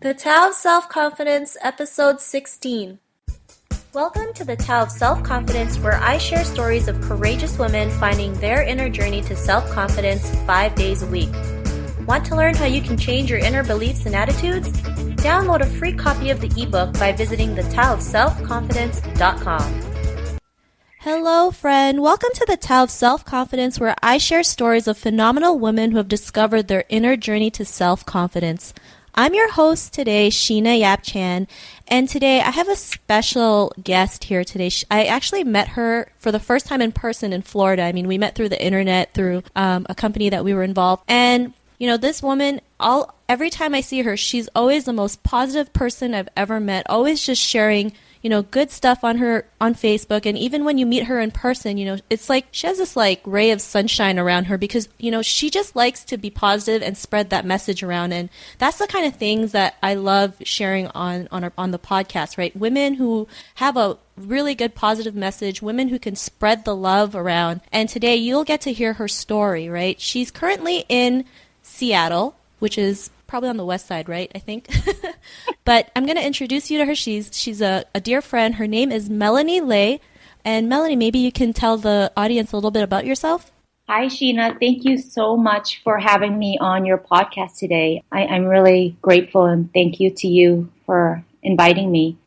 The Tao of Self-Confidence, Episode 16. Welcome to the Tao of Self-Confidence, where I share stories of courageous women finding their inner journey to self-confidence 5 days a week. Want to learn how you can change your inner beliefs and attitudes? Download a free copy of the ebook by visiting thetaoofselfconfidence.com. Hello, friend. Welcome to the Tao of Self-Confidence, where I share stories of phenomenal women who have discovered their inner journey to self-confidence. I'm your host today, Sheena Yap-Chan, and today I have a special guest here today. I actually met her for the first time in person in Florida. I mean, we met through the internet, through a company that we were involved. And, you know, this woman, every time I see her, she's always the most positive person I've ever met, always just sharing, you know, good stuff on Facebook. And even when you meet her in person, you know, it's like she has this like ray of sunshine around her because, you know, she just likes to be positive and spread that message around. And that's the kind of things that I love sharing on the podcast, right? Women who have a really good positive message, women who can spread the love around. And today you'll get to hear her story, right? She's currently in Seattle, which is probably on the west side, right? I think. But I'm going to introduce you to her. She's a dear friend. Her name is Melanie Lay. And Melanie, maybe you can tell the audience a little bit about yourself. Hi, Sheena. Thank you so much for having me on your podcast today. I'm really grateful, and thank you to you for inviting me.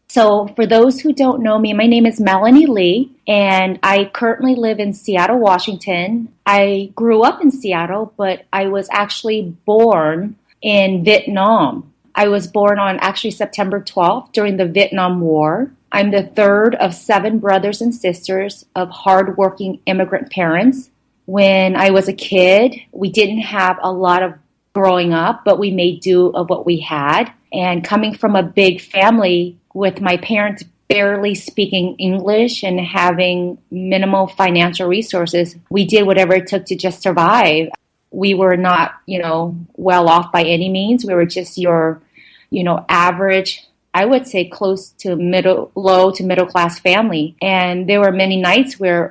So for those who don't know me, my name is Melanie Lee, and I currently live in Seattle, Washington. I grew up in Seattle, but I was actually born in Vietnam. I was born on actually September 12th during the Vietnam War. I'm the third of 7 brothers and sisters of hardworking immigrant parents. When I was a kid, we didn't have a lot of growing up, but we made do of what we had. And coming from a big family with my parents barely speaking English and having minimal financial resources, we did whatever it took to just survive. We were not, well off by any means. We were just your, average, I would say close to low to middle class family. And there were many nights where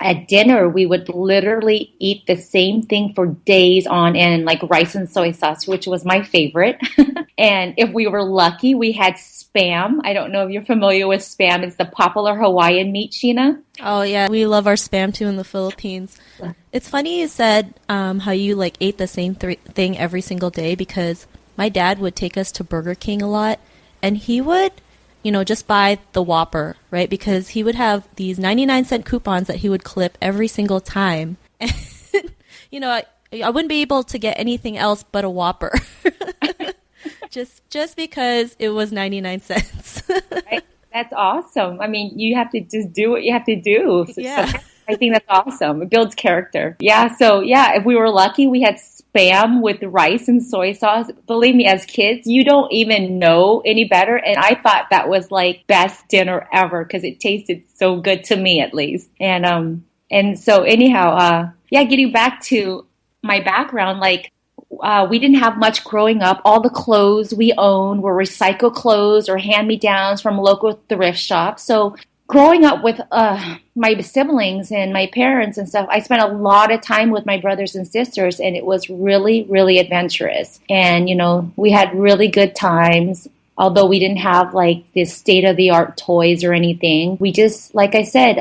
at dinner, we would literally eat the same thing for days on end, like rice and soy sauce, which was my favorite. And if we were lucky, we had Spam. I don't know if you're familiar with Spam. It's the popular Hawaiian meat, Sheena. Oh, yeah. We love our Spam, too, in the Philippines. It's funny you said how you, ate the same thing every single day, because my dad would take us to Burger King a lot, and he would, just buy the Whopper, right? Because he would have these 99-cent coupons that he would clip every single time. And, I wouldn't be able to get anything else but a Whopper. just because it was 99 cents. Right? That's awesome. I mean, you have to just do what you have to do. Yeah. So I think that's awesome. It builds character. Yeah. So if we were lucky, we had Spam with rice and soy sauce. Believe me, as kids, you don't even know any better. And I thought that was like best dinner ever because it tasted so good to me, at least. And so anyhow, getting back to my background, we didn't have much growing up. All the clothes we owned were recycled clothes or hand-me-downs from local thrift shops. So growing up with my siblings and my parents and stuff, I spent a lot of time with my brothers and sisters, and it was really, really adventurous. And, we had really good times. Although we didn't have this state-of-the-art toys or anything, we just, like I said,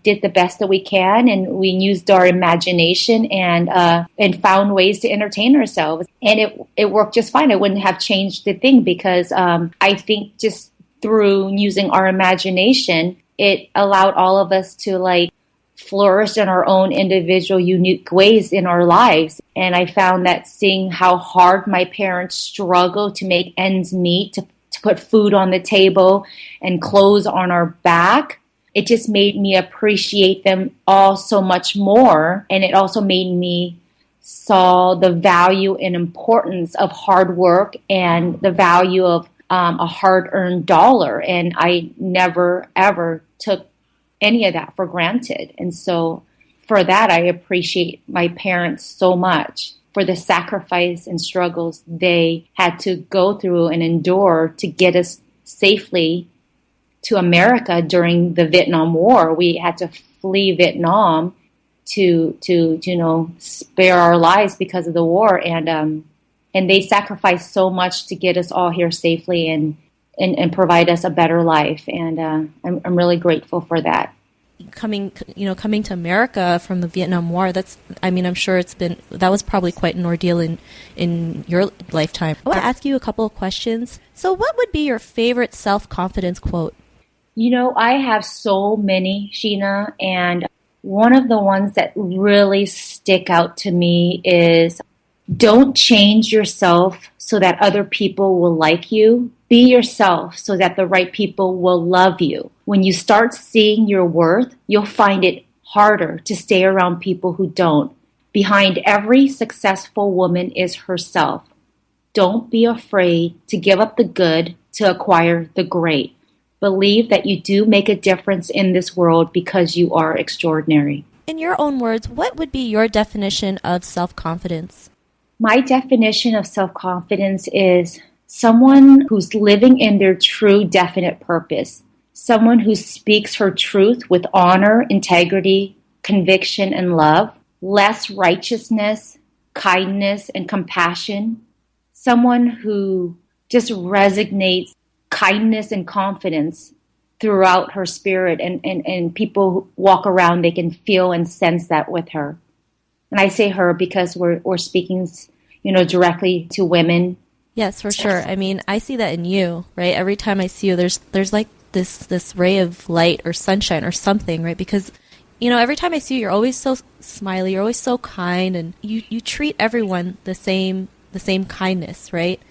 did the best that we can, and we used our imagination and found ways to entertain ourselves. And it worked just fine. I wouldn't have changed the thing because I think just through using our imagination, it allowed all of us to flourish in our own individual, unique ways in our lives. And I found that seeing how hard my parents struggled to make ends meet, to put food on the table and clothes on our back, it just made me appreciate them all so much more. And it also made me saw the value and importance of hard work and the value of a hard-earned dollar. And I never, ever took any of that for granted. And so for that, I appreciate my parents so much for the sacrifice and struggles they had to go through and endure to get us safely to America during the Vietnam War. We had to flee Vietnam to spare our lives because of the war. And And they sacrificed so much to get us all here safely and provide us a better life. And I'm really grateful for that. Coming to America from the Vietnam War, I'm sure that was probably quite an ordeal in your lifetime. I want to ask you a couple of questions. So what would be your favorite self-confidence quote? I have so many, Sheena, and one of the ones that really stick out to me is, don't change yourself so that other people will like you. Be yourself so that the right people will love you. When you start seeing your worth, you'll find it harder to stay around people who don't. Behind every successful woman is herself. Don't be afraid to give up the good to acquire the great. Believe that you do make a difference in this world because you are extraordinary. In your own words, what would be your definition of self-confidence? My definition of self-confidence is someone who's living in their true, definite purpose. Someone who speaks her truth with honor, integrity, conviction, and love. Less righteousness, kindness, and compassion. Someone who just resonates kindness and confidence throughout her spirit, and people who walk around, they can feel and sense that with her. And I say her because we're speaking, directly to women. Yes, for sure. I see that in you, right? Every time I see you, there's like this ray of light or sunshine or something, right? Because, every time I see you, you're always so smiley, you're always so kind, and you treat everyone the same kindness, right?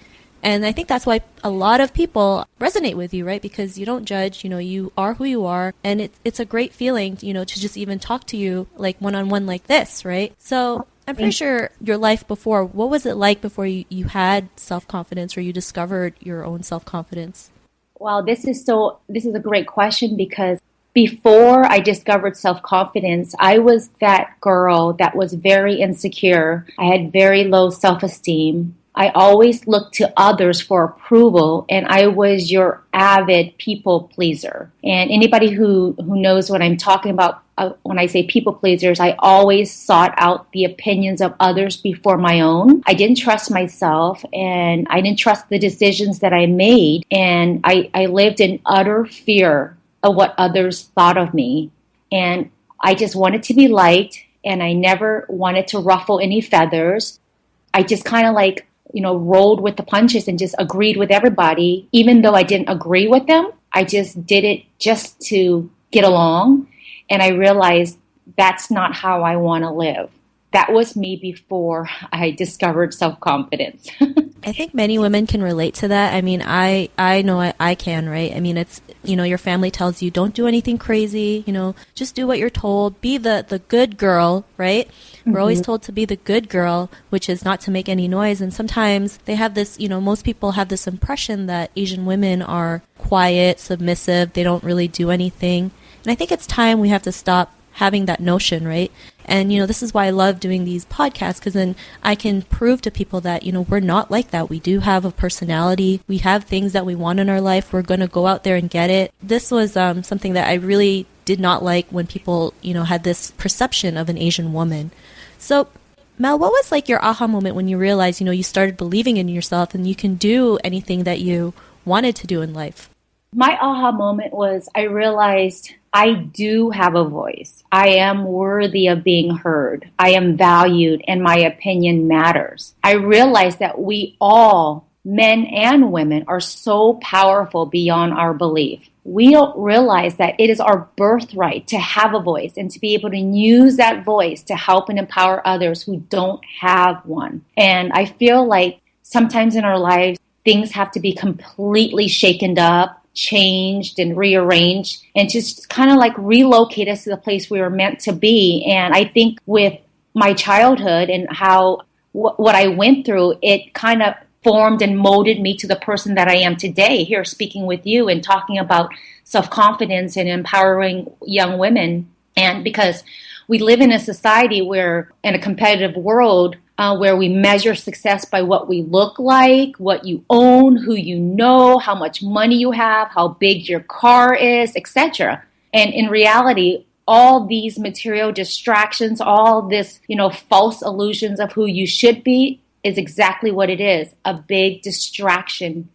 And I think that's why a lot of people resonate with you, right? Because you don't judge, you are who you are. And it's a great feeling, to just even talk to you like one-on-one like this, right? So I'm pretty sure your life before, what was it like before you had self-confidence or you discovered your own self-confidence? Wow, this is a great question, because before I discovered self-confidence, I was that girl that was very insecure. I had very low self-esteem. I always looked to others for approval, and I was your avid people pleaser. And anybody who knows what I'm talking about when I say people pleasers, I always sought out the opinions of others before my own. I didn't trust myself, and I didn't trust the decisions that I made, and I lived in utter fear of what others thought of me. And I just wanted to be liked, and I never wanted to ruffle any feathers. I just kind of rolled with the punches and just agreed with everybody. Even though I didn't agree with them, I just did it just to get along. And I realized that's not how I want to live. That was me before I discovered self-confidence. I think many women can relate to that. I know I can, right? It's, your family tells you don't do anything crazy, just do what you're told, be the good girl, right? We're always told to be the good girl, which is not to make any noise. And sometimes they have this, most people have this impression that Asian women are quiet, submissive, they don't really do anything. And I think it's time we have to stop having that notion, right? And, this is why I love doing these podcasts, because then I can prove to people that, we're not like that. We do have a personality. We have things that we want in our life. We're going to go out there and get it. This was something that I really did not like when people, had this perception of an Asian woman. So, Mel, what was like your aha moment when you realized, you started believing in yourself and you can do anything that you wanted to do in life? My aha moment was I realized I do have a voice. I am worthy of being heard. I am valued, and my opinion matters. I realized that we all, men and women, are so powerful beyond our belief. We don't realize that it is our birthright to have a voice and to be able to use that voice to help and empower others who don't have one. And I feel like sometimes in our lives, things have to be completely shaken up, changed and rearranged, and just kind of like relocate us to the place we were meant to be. And I think with my childhood and how what I went through, it kind of formed and molded me to the person that I am today, here speaking with you and talking about self-confidence and empowering young women. And because we live in a society where, in a competitive world, where we measure success by what we look like, what you own, who you know, how much money you have, how big your car is, etc. And in reality, all these material distractions, all this, false illusions of who you should be, is exactly what it is, a big distraction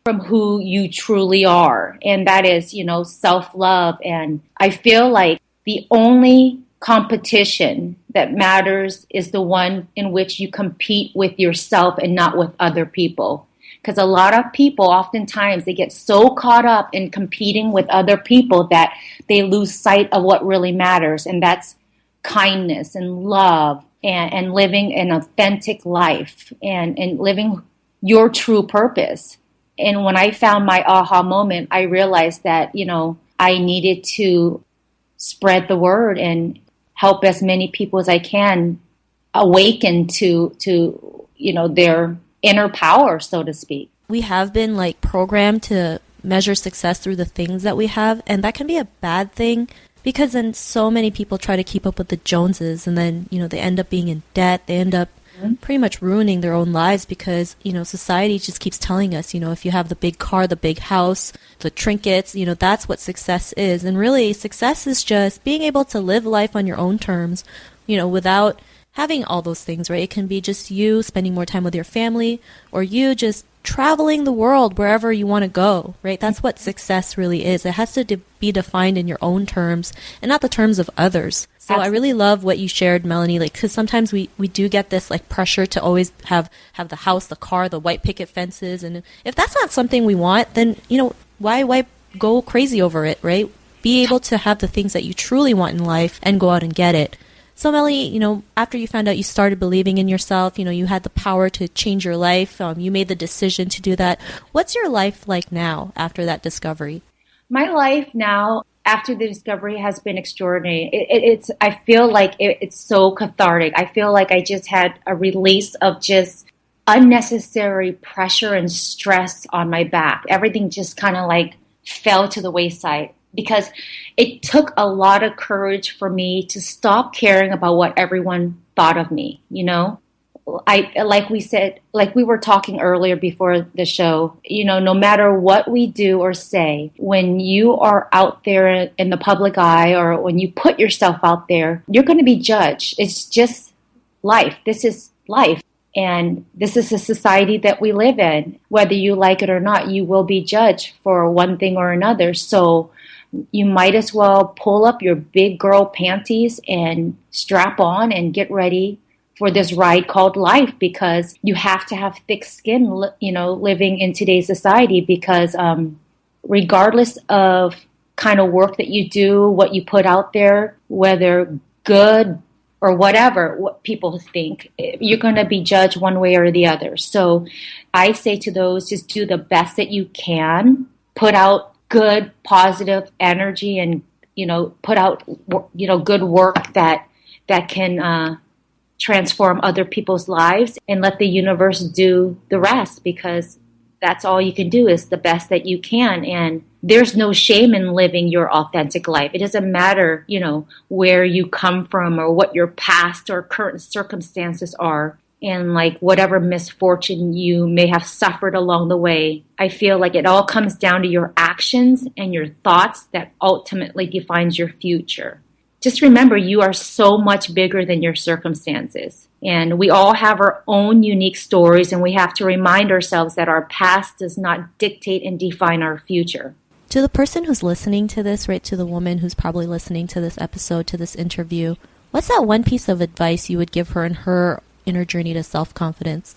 from who you truly are. And that is, self-love. And I feel like the only competition that matters is the one in which you compete with yourself and not with other people. Because a lot of people, oftentimes, they get so caught up in competing with other people that they lose sight of what really matters. And that's kindness and love and living an authentic life and living your true purpose. And when I found my aha moment, I realized that, I needed to spread the word and help as many people as I can awaken to their inner power, so to speak. We have been programmed to measure success through the things that we have, and that can be a bad thing because then so many people try to keep up with the Joneses, and then, they end up being in debt. They end up pretty much ruining their own lives because, society just keeps telling us, if you have the big car, the big house, the trinkets, that's what success is. And really, success is just being able to live life on your own terms, without having all those things, right? It can be just you spending more time with your family or you just traveling the world wherever you want to go, right? That's what success really is. It has to be defined in your own terms and not the terms of others. So Absolutely. I really love what you shared, Melanie, because sometimes we do get this pressure to always have the house, the car, the white picket fences. And if that's not something we want, then, why go crazy over it, right? Be able to have the things that you truly want in life and go out and get it. So Melanie, after you found out you started believing in yourself, you had the power to change your life, you made the decision to do that. What's your life like now after that discovery? My life now after the discovery has been extraordinary. I feel like it's so cathartic. I feel like I just had a release of just unnecessary pressure and stress on my back. Everything just kind of fell to the wayside. Because it took a lot of courage for me to stop caring about what everyone thought of me, like we were talking earlier before the show, no matter what we do or say, when you are out there in the public eye or when you put yourself out there, you're going to be judged. It's just life. This is life. And this is a society that we live in. Whether you like it or not, you will be judged for one thing or another. So you might as well pull up your big girl panties and strap on and get ready for this ride called life, because you have to have thick skin, living in today's society, because regardless of kind of work that you do, what you put out there, whether good or whatever, what people think, you're going to be judged one way or the other. So I say to those, just do the best that you can, put out good, positive energy and, put out, good work that can transform other people's lives, and let the universe do the rest, because that's all you can do is the best that you can. And there's no shame in living your authentic life. It doesn't matter, where you come from or what your past or current circumstances are. And whatever misfortune you may have suffered along the way, I feel like it all comes down to your actions and your thoughts that ultimately defines your future. Just remember, you are so much bigger than your circumstances. And we all have our own unique stories, and we have to remind ourselves that our past does not dictate and define our future. To the person who's listening to this, right, to the woman who's probably listening to this episode, to this interview, what's that one piece of advice you would give her in her inner journey to self-confidence?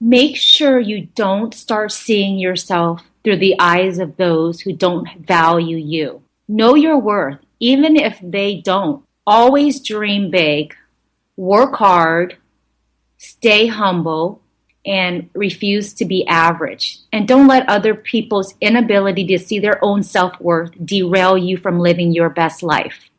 Make sure you don't start seeing yourself through the eyes of those who don't value you. Know your worth, even if they don't. Always dream big, work hard, stay humble, and refuse to be average. And don't let other people's inability to see their own self-worth derail you from living your best life.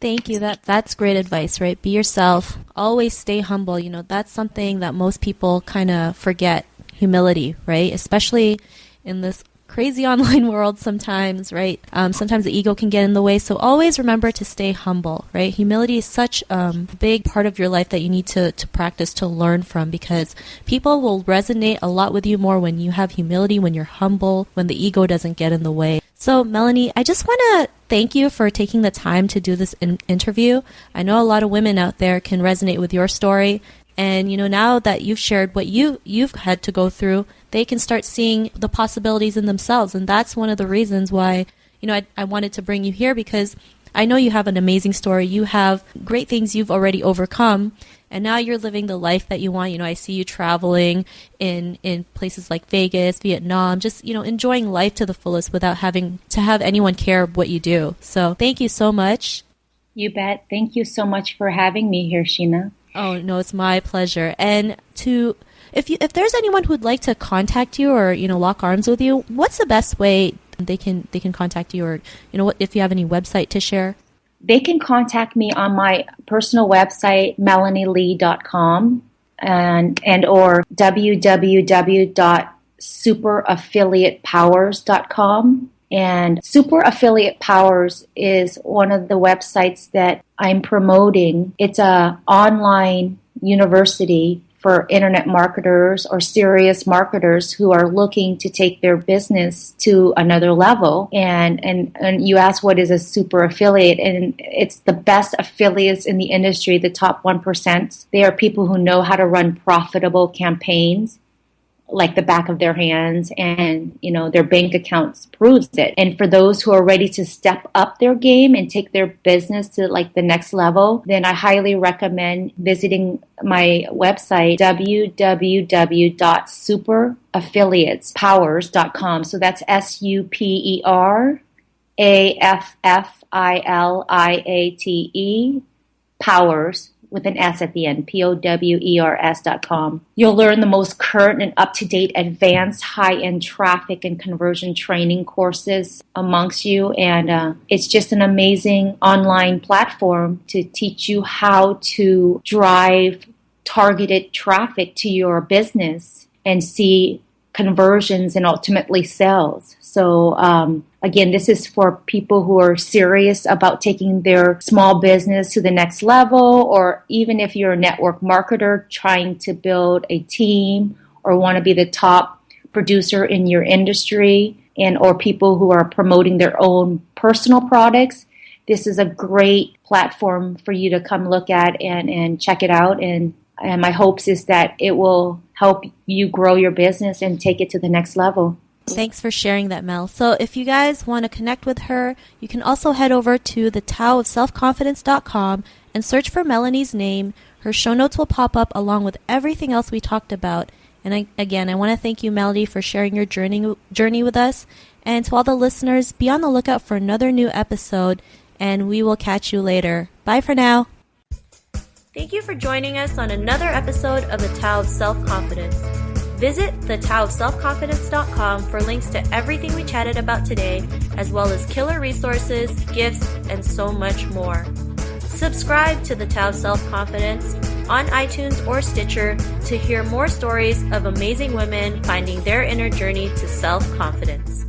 Thank you. That's great advice, right? Be yourself. Always stay humble. That's something that most people kind of forget. Humility, right? Especially in this crazy online world sometimes, right? Sometimes the ego can get in the way. So always remember to stay humble, right? Humility is such a big part of your life that you need to practice, to learn from, because people will resonate a lot with you more when you have humility, when you're humble, when the ego doesn't get in the way. So Melanie, I just want to thank you for taking the time to do this interview. I know a lot of women out there can resonate with your story, And, now that you've shared what you've had to go through, they can start seeing the possibilities in themselves. And that's one of the reasons why, I wanted to bring you here, because I know you have an amazing story. You have great things you've already overcome, and now you're living the life that you want. I see you traveling in places like Vegas, Vietnam, just, enjoying life to the fullest without having to have anyone care what you do. So thank you so much. You bet. Thank you so much for having me here, Sheena. Oh, no, it's my pleasure. And if there's anyone who'd like to contact you or, lock arms with you, what's the best way they can contact you, or, if you have any website to share? They can contact me on my personal website, melanielee.com and or www.superaffiliatepowers.com. And Super Affiliate Powers is one of the websites that I'm promoting. It's a online university for internet marketers or serious marketers who are looking to take their business to another level. And you ask, what is a super affiliate? And it's the best affiliates in the industry, the top 1%. They are people who know how to run profitable campaigns like the back of their hands, and their bank accounts proves it. And for those who are ready to step up their game and take their business to like the next level, then I highly recommend visiting my website, www.superaffiliatespowers.com. So that's SUPERAFFILIATE powers with an S at the end, POWERS.com. You'll learn the most current and up-to-date advanced high-end traffic and conversion training courses amongst you. And it's just an amazing online platform to teach you how to drive targeted traffic to your business and see conversions and ultimately sales. So again, this is for people who are serious about taking their small business to the next level, or even if you're a network marketer trying to build a team or want to be the top producer in your industry, and or people who are promoting their own personal products. This is a great platform for you to come look at and check it out. And my hopes is that it will help you grow your business and take it to the next level. Thanks for sharing that, Mel. So if you guys want to connect with her, you can also head over to the taoofselfconfidence.com and search for Melanie's name. Her show notes will pop up along with everything else we talked about. And I want to thank you, Melanie, for sharing your journey with us. And to all the listeners, be on the lookout for another new episode, and we will catch you later. Bye for now. Thank you for joining us on another episode of the Tao of Self-Confidence. Visit thetaoofselfconfidence.com for links to everything we chatted about today, as well as killer resources, gifts, and so much more. Subscribe to the Tao of Self-Confidence on iTunes or Stitcher to hear more stories of amazing women finding their inner journey to self-confidence.